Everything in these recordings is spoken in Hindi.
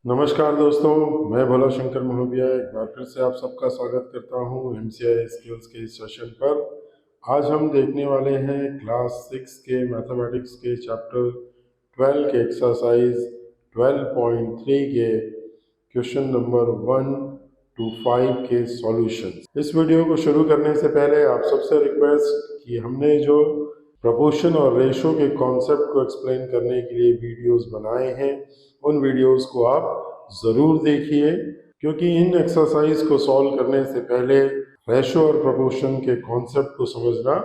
नमस्कार दोस्तों, मैं भोला शंकर मोहबिया एक बार फिर से आप सबका स्वागत करता हूं MCI स्किल्स के इस सेशन पर। आज हम देखने वाले हैं क्लास 6 के मैथमेटिक्स के चैप्टर 12 के एक्सरसाइज 12.3 के क्वेश्चन नंबर 1 to 5 के सॉल्यूशन। इस वीडियो को शुरू करने से पहले आप सबसे रिक्वेस्ट कि हमने जो प्रपोर्शन और रेशो के कॉन्सेप्ट को एक्सप्लेन करने के लिए वीडियोस बनाए हैं, उन वीडियोस को आप ज़रूर देखिए, क्योंकि इन एक्सरसाइज को सॉल्व करने से पहले रेशो और प्रपोर्शन के कॉन्सेप्ट को समझना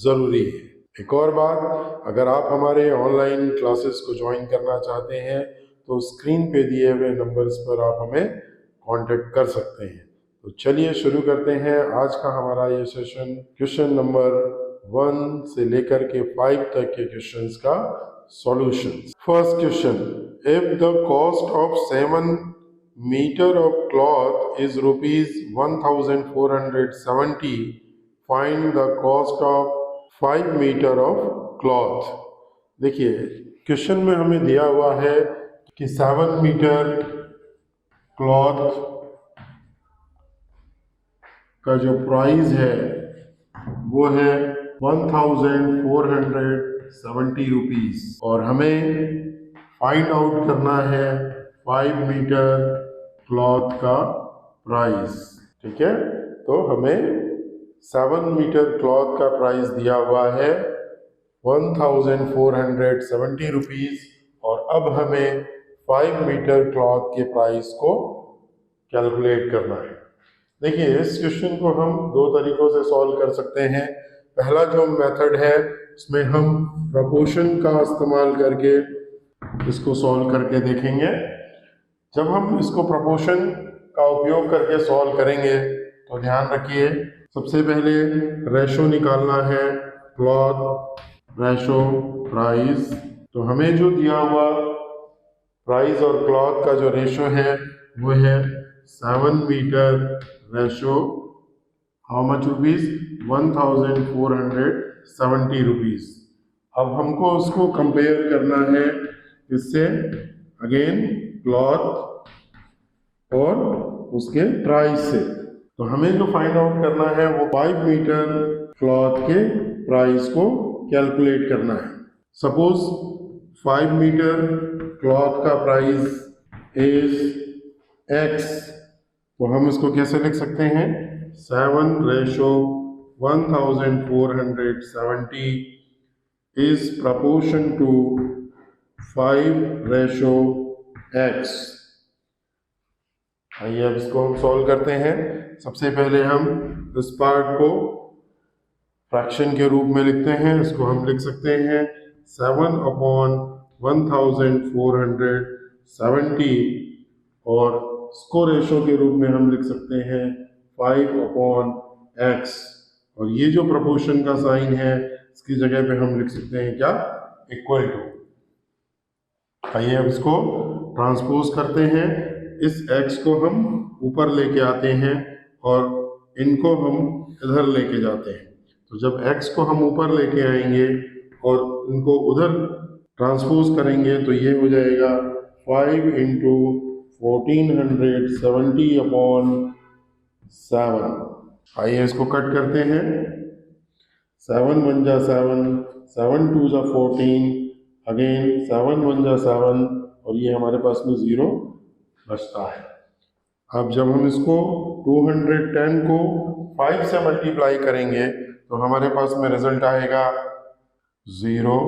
ज़रूरी है। एक और बात, अगर आप हमारे ऑनलाइन क्लासेस को ज्वाइन करना चाहते हैं तो स्क्रीन पे दिए हुए नंबर्स पर आप हमें कांटेक्ट कर सकते हैं। तो चलिए शुरू करते हैं आज का हमारा ये सेशन क्वेश्चन नंबर 1 से लेकर के 5 तक के क्वेश्चंस का solution. First question, if the cost of 7 metre of cloth is ₹1470, find the cost of 5 metre of cloth. देखिए, क्वेश्चन में हमें दिया हुआ है कि 7 मीटर क्लॉथ का जो प्राइस है वो है 1470 रुपीज, और हमें फाइंड आउट करना है 5 मीटर क्लॉथ का प्राइस। ठीक है, तो हमें 7 मीटर क्लॉथ का प्राइस दिया हुआ है 1470 रुपीज, और अब हमें 5 मीटर क्लॉथ के प्राइस को कैलकुलेट करना है। देखिए, इस क्वेश्चन को हम दो तरीकों से सॉल्व कर सकते हैं। पहला जो मेथड है उसमें हम प्रोपोर्शन का इस्तेमाल करके इसको सॉल्व करके देखेंगे। जब हम इसको प्रोपोर्शन का उपयोग करके सॉल्व करेंगे तो ध्यान रखिए, सबसे पहले रेशो निकालना है, क्लॉथ रेशो प्राइस। तो हमें जो दिया हुआ प्राइस और क्लॉथ का जो रेशो है वो है 7 metre ratio how much rupees 1470 rupees. अब हमको उसको कंपेयर करना है इससे, अगेन क्लॉथ और उसके प्राइस से। तो हमें जो फाइंड आउट करना है वो 5 मीटर क्लॉथ के प्राइस को कैलकुलेट करना है। सपोज 5 मीटर क्लॉथ का प्राइस इज x, तो हम इसको कैसे लिख सकते हैं? 7 ratio 1470 is proportion to 5 ratio x। आइए अब इसको हम सॉल्व करते हैं। सबसे पहले हम इस पार्ट को फ्रैक्शन के रूप में लिखते हैं। इसको हम लिख सकते हैं 7/1470, और इसको रेशो के रूप में हम लिख सकते हैं 5/x, और ये जो प्रोपोर्शन का साइन है इसकी जगह पे हम लिख सकते हैं क्या? Equal to. आइए अब इसको ट्रांसपोज करते हैं। इस x को हम ऊपर लेके आते हैं और इनको हम इधर लेके जाते हैं। तो जब x को हम ऊपर लेके आएंगे और इनको उधर ट्रांसपोज करेंगे तो ये हो जाएगा 5 × 1470/7। आइए इसको कट करते हैं। 7 1 जा 7, 7 2 जा 14, अगेन 7 1 जा 7, और ये हमारे पास में 0 बचता है। अब जब हम इसको 210 को 5 से मल्टीप्लाई करेंगे तो हमारे पास में रिजल्ट आएगा 0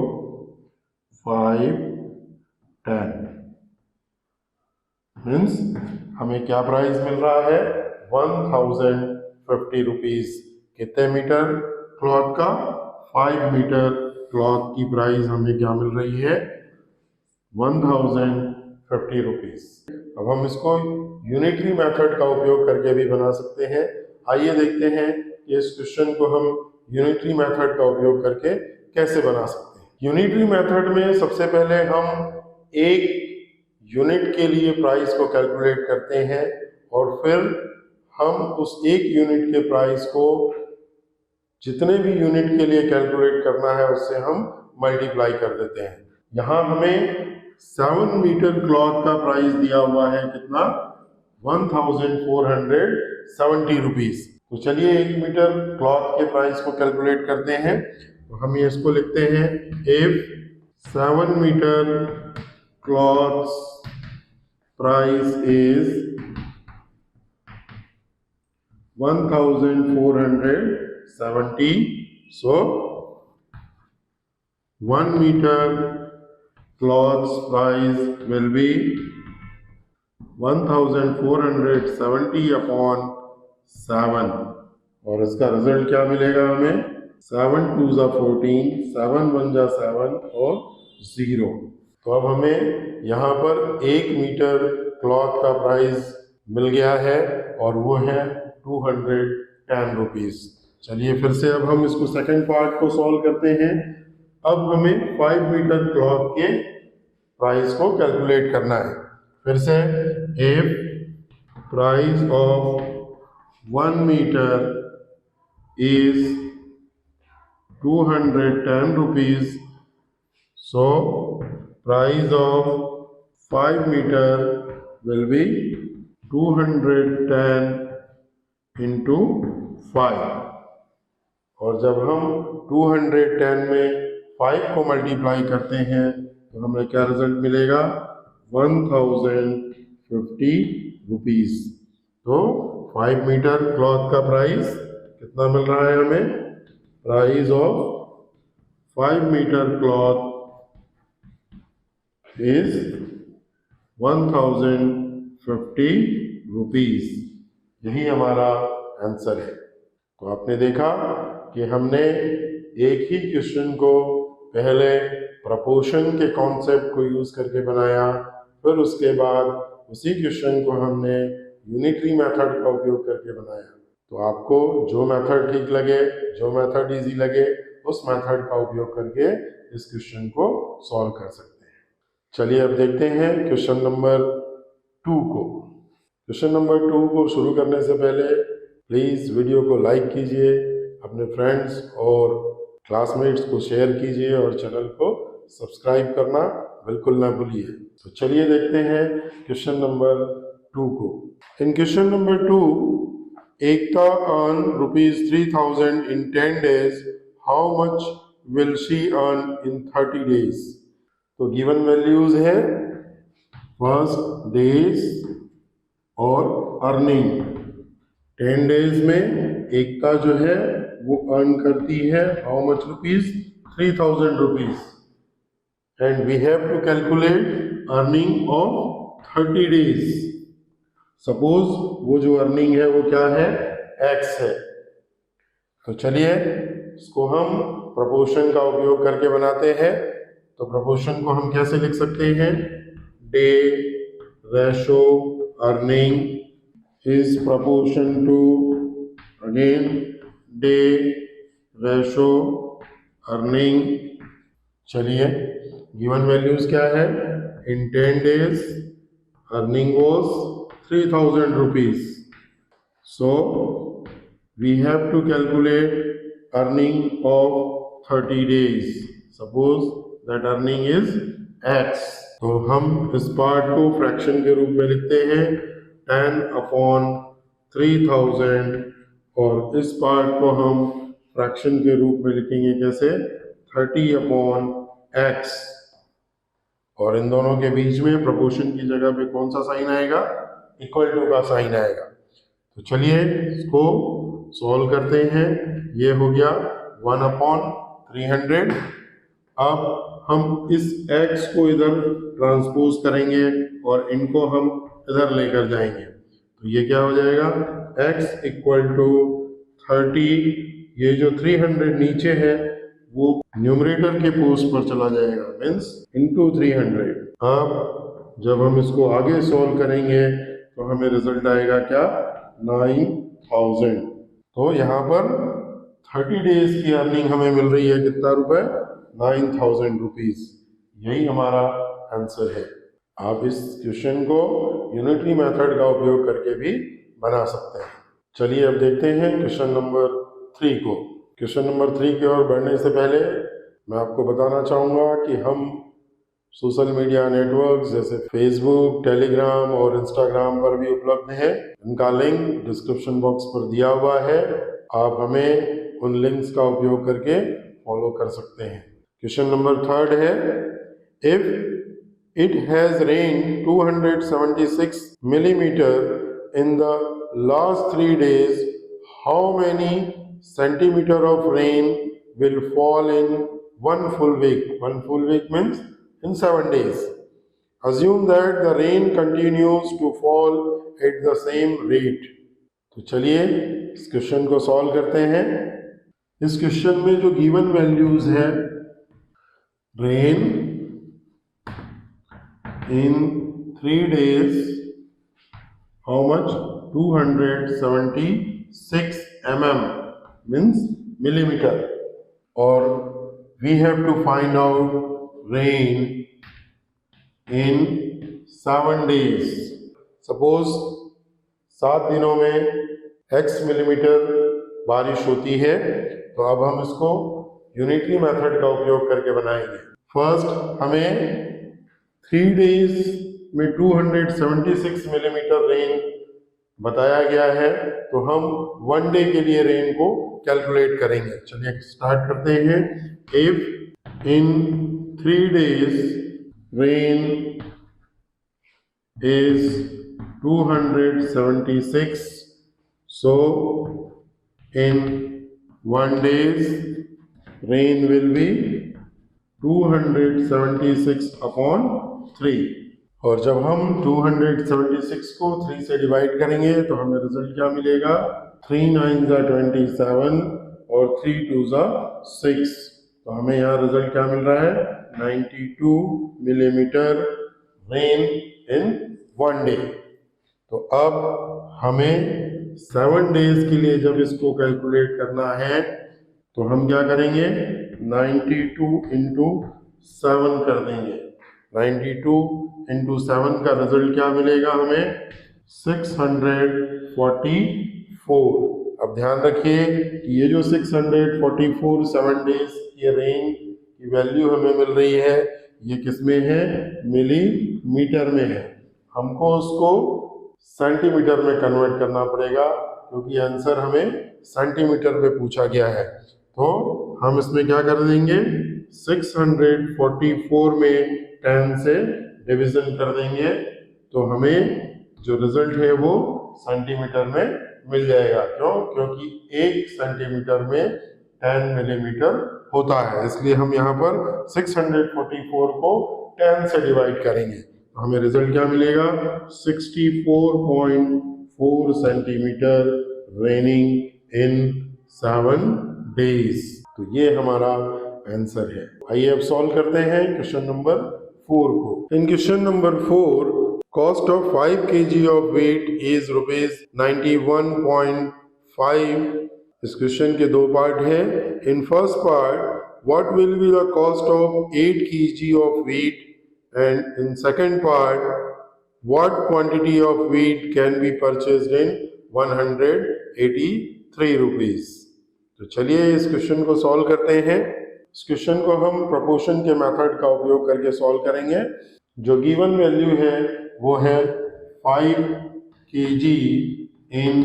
5 10। मीन्स हमें क्या प्राइस मिल रहा है? 1050 रुपीज। कितने मीटर क्लॉथ का? 5 मीटर क्लॉथ की प्राइस हमें क्या मिल रही है? 1050 रुपीज। अब हम इसको यूनिटरी मेथड का उपयोग करके भी बना सकते हैं। आइए देखते हैं कि इस क्वेश्चन को हम यूनिटरी मेथड का उपयोग करके कैसे बना सकते हैं। यूनिटरी मेथड में सबसे पहले हम एक यूनिट के लिए प्राइस को कैलकुलेट करते हैं, और फिर हम उस एक यूनिट के प्राइस को जितने भी यूनिट के लिए कैलकुलेट करना है उससे हम मल्टीप्लाई कर देते हैं। यहाँ हमें 7 मीटर क्लॉथ का प्राइस दिया हुआ है कितना, 1470 रुपीज। तो चलिए 1 मीटर क्लॉथ के प्राइस को कैलकुलेट करते हैं। तो हम ये इसको लिखते हैं, if 7 metre cloth price is 1470, so 1 meter cloths price will be 1470 upon 7, और इसका रिजल्ट क्या मिलेगा हमें, 7 2 जा 14, 7 1 जा 7 और 0। तो अब हमें यहाँ पर 1 मीटर क्लॉथ का प्राइस मिल गया है और वो है 210 रुपीज। चलिए फिर से अब हम इसको सेकंड पार्ट को सॉल्व करते हैं। अब हमें 5 मीटर क्लॉथ के प्राइस को कैलकुलेट करना है। फिर से, if price of 1 metre is 210 rupees, so price of 5 meter will be 210 into 5, और जब हम 210 में 5 को मल्टीप्लाई करते हैं तो हमें क्या रिजल्ट मिलेगा, 1050 रुपीज। तो 5 मीटर क्लॉथ का प्राइस कितना मिल रहा है हमें, price of 5 metre cloth is 1050 rupees. यही हमारा आंसर है। तो आपने देखा कि हमने एक ही क्वेश्चन को पहले प्रपोर्शन के कॉन्सेप्ट को यूज करके बनाया, फिर उसके बाद उसी क्वेश्चन को हमने यूनिटरी मेथड का उपयोग करके बनाया। तो आपको जो मेथड ठीक लगे, जो मेथड इजी लगे, उस मेथड का उपयोग करके इस क्वेश्चन को सॉल्व कर सकते हैं। चलिए अब देखते हैं क्वेश्चन नंबर 2 को। क्वेश्चन नंबर 2 को शुरू करने से पहले प्लीज़ वीडियो को लाइक कीजिए, अपने फ्रेंड्स और क्लासमेट्स को शेयर कीजिए और चैनल को सब्सक्राइब करना बिल्कुल ना भूलिए। तो चलिए देखते हैं क्वेश्चन नंबर 2 को। In question number 2, Ekta earn ₹3000 in 10 days, how much will she earn in 30 days? तो गिवन वैल्यूज है फर्स्ट डेज और अर्निंग। 10 डेज में एकता जो है वो अर्न करती है how much rupees, 3000 rupees, and we have to calculate earning of 30 days. Suppose वो जो अर्निंग है वो क्या है, एक्स है। तो चलिए इसको हम प्रपोर्शन का उपयोग करके बनाते हैं। तो प्रपोर्शन को हम कैसे लिख सकते हैं, day ratio earning is proportion to, again day ratio earning. चलिए गिवन वैल्यूज क्या है, in 10 days earning was 3000 rupees, so we have to calculate earning of 30 days. Suppose that earning is x. तो हम इस पार्ट को फ्रैक्शन के रूप में लिखते हैं 10/3000, और इस पार्ट को हम फ्रैक्शन के रूप में लिखेंगे कैसे, 30/x, और इन दोनों के बीच में प्रोपोर्शन की जगह पे कौन सा साइन आएगा, इक्वल टू का साइन आएगा। तो चलिए इसको सॉल्व करते हैं। ये हो गया 1/300। अब हम इस x को इधर ट्रांसपोज करेंगे और इनको हम इधर लेकर जाएंगे। तो ये क्या हो जाएगा, x इक्वल टू 30, ये जो 300 नीचे है वो न्यूमरेटर के पोस्ट पर चला जाएगा, मीन्स इनटू 300। अब जब हम इसको आगे सॉल्व करेंगे तो हमें रिजल्ट आएगा क्या, 9000। तो यहाँ पर 30 डेज की अर्निंग हमें मिल रही है कितना रुपए, 9000 रुपीज। यही हमारा आंसर है। आप इस क्वेश्चन को यूनिटरी मेथड का उपयोग करके भी बना सकते हैं। चलिए अब देखते हैं क्वेश्चन नंबर 3 को। क्वेश्चन नंबर 3 की ओर बढ़ने से पहले मैं आपको बताना चाहूँगा कि हम सोशल मीडिया नेटवर्क्स जैसे फेसबुक, टेलीग्राम और इंस्टाग्राम पर भी उपलब्ध हैं। इनका लिंक डिस्क्रिप्शन बॉक्स पर दिया हुआ है। आप हमें उन लिंक्स का उपयोग करके फॉलो कर सकते हैं। क्वेश्चन नंबर 3 है, if it has rain 276 millimeter in the last 3 days, how many centimeter of rain will fall in one full week? One full week means in 7 days. Assume that the rain continues to fall at the same rate. तो चलिए इस क्वेश्चन को सॉल्व करते हैं। इस क्वेश्चन में जो गिवन वैल्यूज है, rain in 3 days, how much? 276 mm means millimeter, or we have to find out rain in 7 days. Suppose 7 दिनों में x मिलीमीटर बारिश होती है, तो अब हम इसको यूनिटरी मेथड का उपयोग करके बनाएंगे। फर्स्ट हमें 3 days में 276 मिलीमीटर रेन बताया गया है, तो हम 1 डे के लिए रेन को कैलकुलेट करेंगे। चलिए स्टार्ट करते हैं। If in 3 days rain is 276, so in 1 days rain will be 276 upon 3, और जब हम 276 को 3 से डिवाइड करेंगे तो हमें रिजल्ट क्या मिलेगा? 3 9 27 और 3 2 6, तो हमें यहाँ रिजल्ट क्या मिल रहा है? 92 मिलीमीटर रेन इन 1 डे। तो अब हमें 7 डेज के लिए जब इसको कैलकुलेट करना है तो हम क्या करेंगे? 92 इंटू 7 कर देंगे। 92 इंटू 7 का रिजल्ट क्या मिलेगा हमें? 644। अब ध्यान रखिए कि ये जो 644 7 डेज ये रेन की वैल्यू हमें मिल रही है, ये किसमें है? मिलीमीटर में है। हमको उसको सेंटीमीटर में कन्वर्ट करना पड़ेगा, क्योंकि आंसर हमें सेंटीमीटर में पूछा गया है। तो हम इसमें क्या कर देंगे? 644 में 10 से डिवीजन कर देंगे, तो हमें जो रिजल्ट है वो सेंटीमीटर में मिल जाएगा। क्यों? क्योंकि 1 सेंटीमीटर में 10 मिलीमीटर होता है, इसलिए हम यहाँ पर 644 को 10 से डिवाइड करेंगे, तो हमें रिजल्ट क्या मिलेगा? 64.4 सेंटीमीटर रेनिंग इन 7 डेज। तो ये हमारा आंसर है। आइए अब सॉल्व करते हैं क्वेश्चन नंबर 4 को। In question number 4, cost of 5 kg of weight is ₹91.5। इस क्वेश्चन के 2 पार्ट हैं। In first part, what will be the cost of 8 kg of weight, and in second part, what quantity of weight can be purchased in 183 rupees. तो चलिए इस क्वेश्चन को सॉल्व करते हैं। इस क्वेश्चन को हम प्रोपोर्शन के मेथड का उपयोग करके सॉल्व करेंगे। जो गिवन वैल्यू है वो है 5 kg in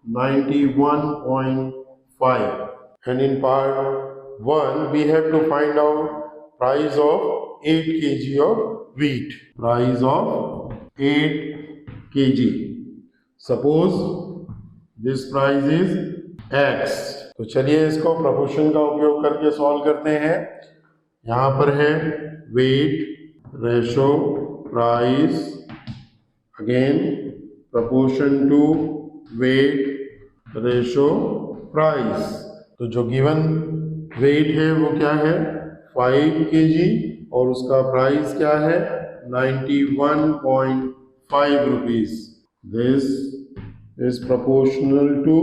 ₹91.5, and in part 1 we have to find out price of 8 kg of wheat. Price of 8 kg. Suppose this price is x. तो चलिए इसको प्रोपोर्शन का उपयोग करके सॉल्व करते हैं। यहाँ पर है weight ratio price, again proportion to weight ratio price. तो जो गिवन वेट है वो क्या है? 5 kg, और उसका प्राइस क्या है? 91.5 rupees. This is proportional to,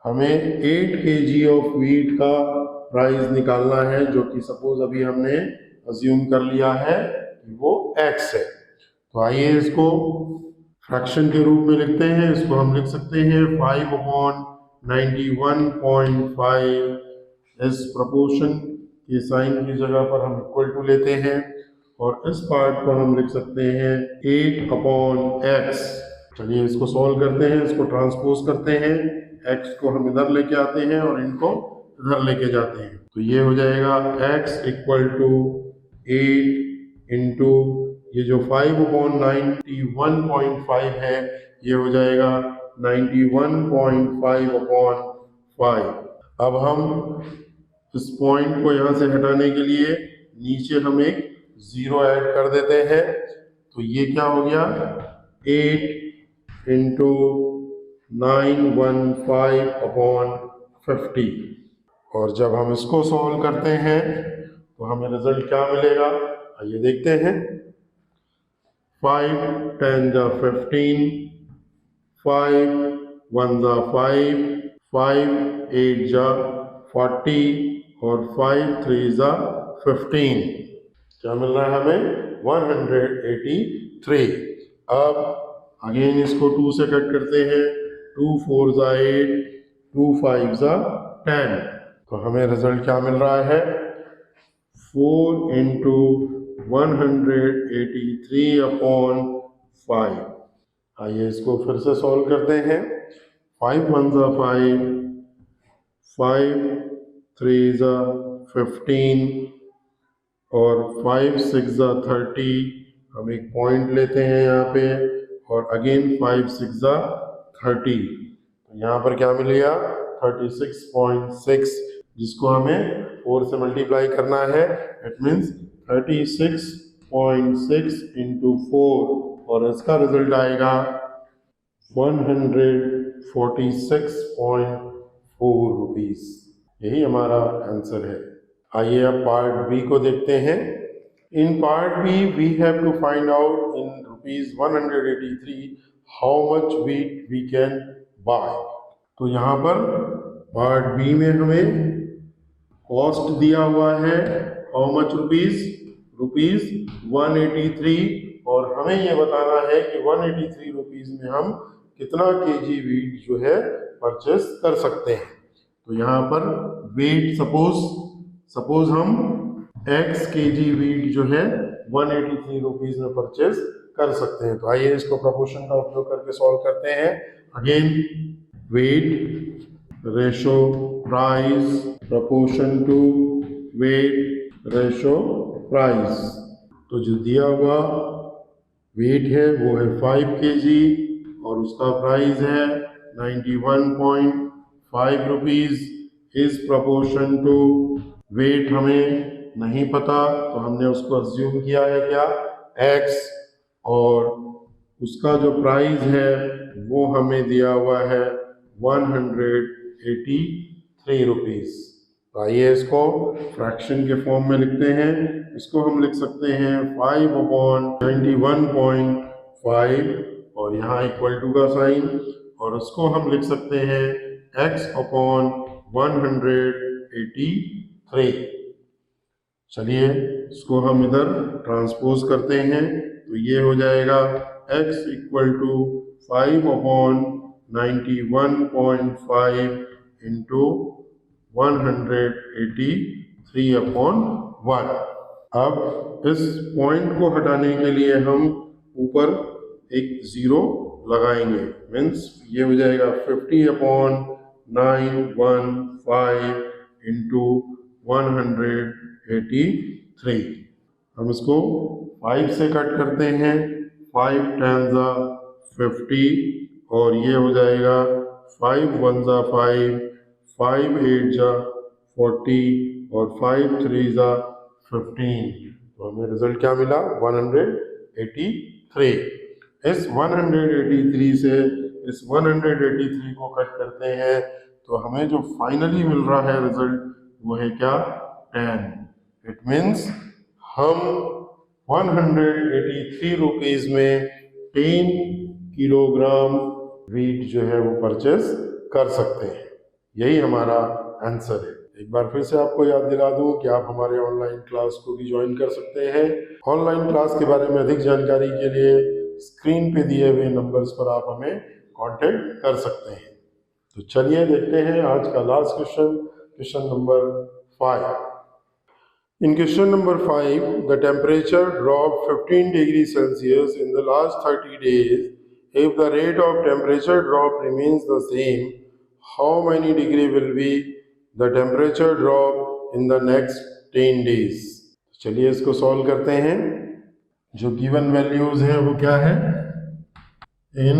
हमें 8 kg ऑफ व्हीट का प्राइस निकालना है, जो कि सपोज अभी हमने अज्यूम कर लिया है कि वो x है। तो आइए इसको फ्रैक्शन के रूप में लिखते हैं। इसको हम लिख सकते हैं 5/8 91.5, इस प्रपोर्शन के साइन की जगह पर हम इक्वल टू लेते हैं और इस पार्ट को हम लिख सकते हैं 8/x। चलिए इसको सॉल्व करते हैं, इसको ट्रांसपोज करते हैं, x को हम इधर लेके आते हैं और इनको इधर लेके जाते हैं, तो ये हो जाएगा x इक्वल टू 8 इंटू ये जो 5/91.5 है, ये हो जाएगा 91.5/5। अब हम इस पॉइंट को यहाँ से हटाने के लिए नीचे हम एक 0 ऐड कर देते हैं, तो ये क्या हो गया 8 इंटू 915/50। और जब हम इसको सॉल्व करते हैं तो हमें रिजल्ट क्या मिलेगा, आइए देखते हैं। 5 10 जा 15, 5 1 जा 5, 5 8 जा 40 और 5 3 जा 15। क्या मिल रहा है हमें 183। अब अगेन इसको 2 से कट करते हैं, 2 4 जा 8, 2 5 जा 10, तो हमें रिजल्ट क्या मिल रहा है 4 इंटू 183/5। आइए इसको फिर से सॉल्व करते हैं। 5 1 जा 5, 5 3 जा 15 और 5 6 जा 30। हम एक पॉइंट लेते हैं यहाँ पे और अगेन 5 6 जा 30, तो यहाँ पर क्या मिलेगा 36.6, जिसको हमें 4 से मल्टीप्लाई करना है। इट मीन्स 36.6 इंटू 4 और इसका रिजल्ट आएगा 146.4 रुपीज। यही हमारा आंसर है। आइए अब पार्ट बी को देखते हैं। In part B we have to find out in ₹183 how much wheat we can buy. तो यहाँ पर पार्ट बी में हमें कॉस्ट दिया हुआ है हाउ मच रुपीज 183, और हमें ये बताना है कि 183 रुपीज में हम कितना केजी वीट जो है परचेस कर सकते हैं। तो यहाँ पर वेट सपोज हम x केजी वीट जो है 183 रुपीज में परचेस कर सकते हैं। तो आइए इसको प्रोपोर्शन का उपयोग करके सॉल्व करते हैं। Again weight ratio price proportion to weight ratio price. तो जो दिया हुआ वेट है वो है 5 केजी और उसका प्राइस है 91.5 rupees is proportion to weight हमें नहीं पता, तो हमने उसको अज्यूम किया है क्या x, और उसका जो प्राइस है वो हमें दिया हुआ है 183 रुपीज। तो आइए इसको फ्रैक्शन के फॉर्म में लिखते हैं। इसको हम लिख सकते हैं 5/91.5 और यहाँ इक्वल टू का साइन, और उसको हम लिख सकते हैं x/183। चलिए इसको हम इधर ट्रांसपोज करते हैं, तो ये हो जाएगा x इक्वल टू 5/91.5 इंटू 183/1। अब इस पॉइंट को हटाने के लिए हम ऊपर एक 0 लगाएंगे, मीन्स ये हो जाएगा 50/915 इंटू 183। हम इसको 5 से कट करते हैं, 5 10 जा 50 और ये हो जाएगा 5 1 जा 5, 5 8 जा 40 और 5 3 जा 15। तो हमें रिजल्ट क्या मिला 183। इस 183 से इस 183 को कट करते हैं तो हमें जो फाइनली मिल रहा है रिजल्ट वो है क्या 10। इट मीन्स हम 183 रुपीज में 10 किलोग्राम वीट जो है वो परचेस कर सकते हैं। यही हमारा आंसर है। एक बार फिर से आपको याद दिला दूं कि आप हमारे ऑनलाइन क्लास को भी ज्वाइन कर सकते हैं। ऑनलाइन क्लास के बारे में अधिक जानकारी के लिए स्क्रीन पे दिए हुए नंबर्स पर आप हमें कांटेक्ट कर सकते हैं। तो तो चलिए देखते हैं आज का last question, question number 5। In question number 5, the temperature dropped 15 degrees Celsius in the last 30 days. If the rate of temperature drop remains the same, how many degree will be the temperature drop in the next 10 days? चलिए इसको सॉल्व करते हैं। जो गिवन वैल्यूज हैं वो क्या है? In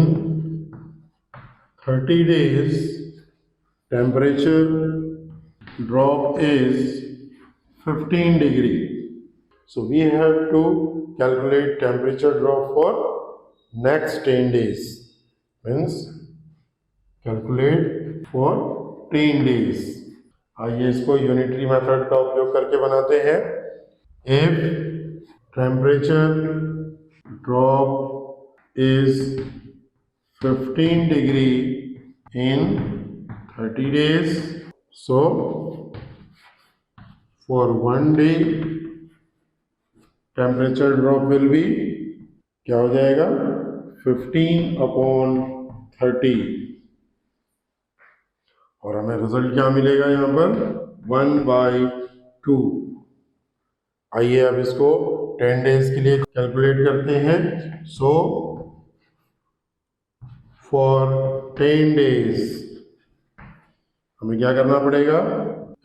30 days, temperature drop is 15 degree. So we have to calculate temperature drop for next 10 days. Means calculate for 10 days. आइए इसको यूनिटरी मेथड का उपयोग करके बनाते हैं। If temperature drop is 15 degree in 30 days, so for 1 day temperature drop will be क्या हो जाएगा? 15/30 और हमें रिजल्ट क्या मिलेगा यहाँ पर? 1/2। आइए अब इसको 10 डेज के लिए कैलकुलेट करते हैं। सो फॉर 10 डेज हमें क्या करना पड़ेगा?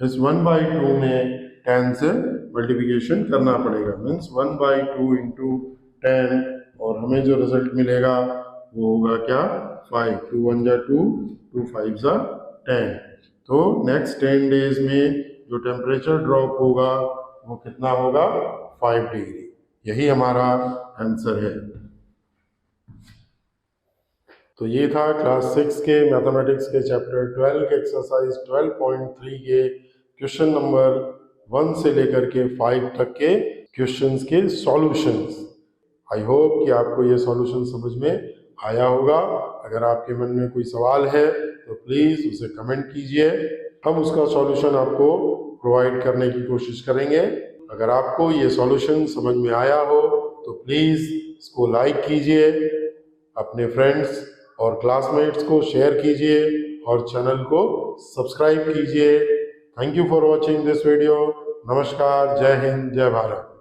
इस 1/2 में 10 से मल्टीप्लिकेशन करना पड़ेगा। मीन्स 1/2 इंटू 10 और हमें जो रिजल्ट मिलेगा वो होगा क्या? 5। 2 1 जा 2, 2 5 जा 10। तो नेक्स्ट 10 डेज में जो टेम्परेचर ड्रॉप होगा वो कितना होगा? 5 डिग्री। यही हमारा आंसर है। तो ये था क्लास 6 के मैथमेटिक्स के चैप्टर 12 के एक्सरसाइज 12.3 के क्वेश्चन नंबर 1 से लेकर के 5 तक के क्वेश्चंस के सॉल्यूशंस। आई होप कि आपको ये सॉल्यूशन समझ में आया होगा। अगर आपके मन में कोई सवाल है तो प्लीज़ उसे कमेंट कीजिए, हम उसका सॉल्यूशन आपको प्रोवाइड करने की कोशिश करेंगे। अगर आपको ये सॉल्यूशन समझ में आया हो तो प्लीज़ इसको लाइक कीजिए, अपने फ्रेंड्स और क्लासमेट्स को शेयर कीजिए और चैनल को सब्सक्राइब कीजिए। Thank you for watching this video. नमस्कार, जय हिंद, जय भारत।